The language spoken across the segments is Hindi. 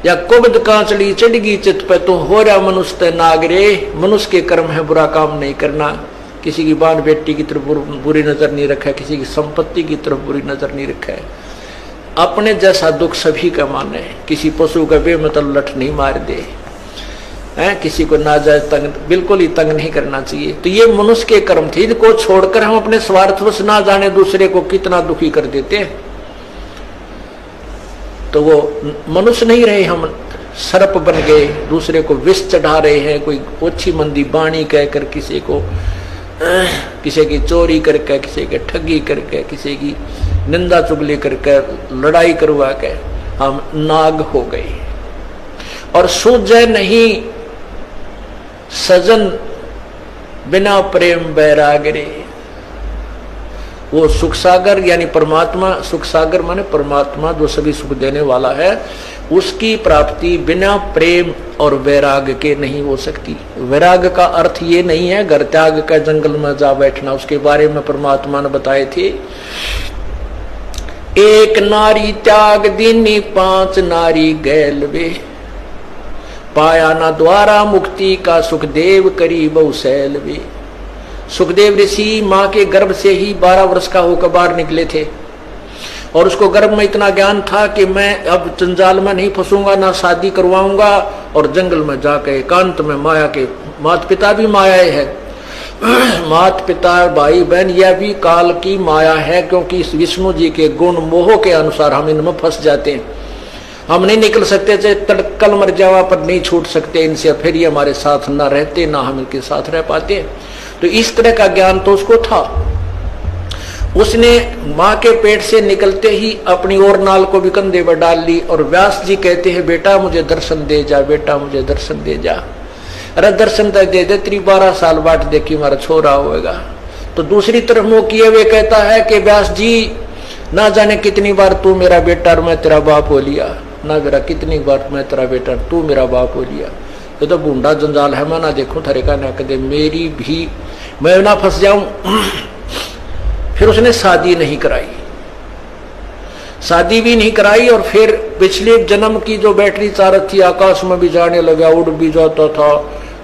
या कुबद कांचली चढ़गी चित पे तो हो रहा मनुष्य नागरे। मनुष्य के कर्म है बुरा काम नहीं करना, किसी की बाल बेटी की तरफ बुरी नजर नहीं रखा है, किसी की संपत्ति की तरफ बुरी नजर नहीं रखा है। अपने जैसा दुख सभी का माने, किसी पशु का बेमतलब लठ नहीं मार दे, किसी को नाजायज तंग बिल्कुल ही तंग नहीं करना चाहिए। तो ये मनुष्य के कर्म थे, इनको छोड़कर हम अपने स्वार्थवश ना जाने दूसरे को कितना दुखी कर देते हैं। तो वो मनुष्य नहीं रहे, हम सर्प बन गए, दूसरे को विष चढ़ा रहे हैं। कोई ओछी मंदी बाणी कहकर किसी को, किसी की चोरी करके, किसी के ठगी करके, किसी की निंदा चुगली करके, लड़ाई करवा के हम नाग हो गए। और सूझे नहीं सजन बिना प्रेम बैराग रे। वो सुख सागर यानी परमात्मा, सुख सागर माने परमात्मा जो सभी सुख देने वाला है, उसकी प्राप्ति बिना प्रेम और वैराग के नहीं हो सकती। वैराग का अर्थ ये नहीं है घर त्याग का जंगल में जा बैठना, उसके बारे में परमात्मा ने बताए थे। एक नारी त्याग दीनी 5 नारी गैल वे, पाया ना द्वारा मुक्ति का सुखदेव करी बहुशैल वे। सुखदेव ऋषि माँ के गर्भ से ही 12 वर्ष का होकर बाहर निकले थे और उसको गर्भ में इतना ज्ञान था कि मैं अब जंजाल में नहीं फंसूंगा, ना शादी करवाऊंगा, और जंगल में जाकर एकांत में माया के, माता पिता भी माया है, माता पिता भाई बहन यह भी काल की माया है, क्योंकि इस विष्णु जी के गुण मोह के अनुसार हम इनमें फंस जाते हैं। हम नहीं निकल सकते, चाहे तड़कल मर जावा पर नहीं छूट सकते इनसे, फिर ये हमारे साथ ना रहते ना हम इनके साथ रह पाते। तो इस तरह का ज्ञान तो उसको था। उसने माँ के पेट से निकलते ही अपनी और नाल को भी कंधे पर डाल ली और व्यास जी कहते हैं बेटा मुझे दर्शन दे जा, बेटा मुझे दर्शन दे जा। अरे दर्शन तक दे दे, तेरी 12 साल बाट देखी हमारा छोरा होएगा। तो दूसरी तरफ मुंह किए हुए कहता है कि व्यास जी ना जाने कितनी बार तू मेरा बेटा और मैं तेरा बाप हो लिया, ना मेरा कितनी बार मैं तेरा बेटा तू मेरा बाप हो लिया। ये तो बूंदा जंजाल है, मैं ना देखूं थरे का ना कदे, मेरी भी मैं ना फंस जाऊं। फिर उसने शादी नहीं कराई, शादी भी नहीं कराई, और फिर पिछले जन्म की जो बैटरी चार्ज थी आकाश में भी जाने लगा, उड़ भी जाता था,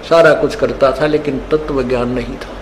सारा कुछ करता था, लेकिन तत्व ज्ञान नहीं था।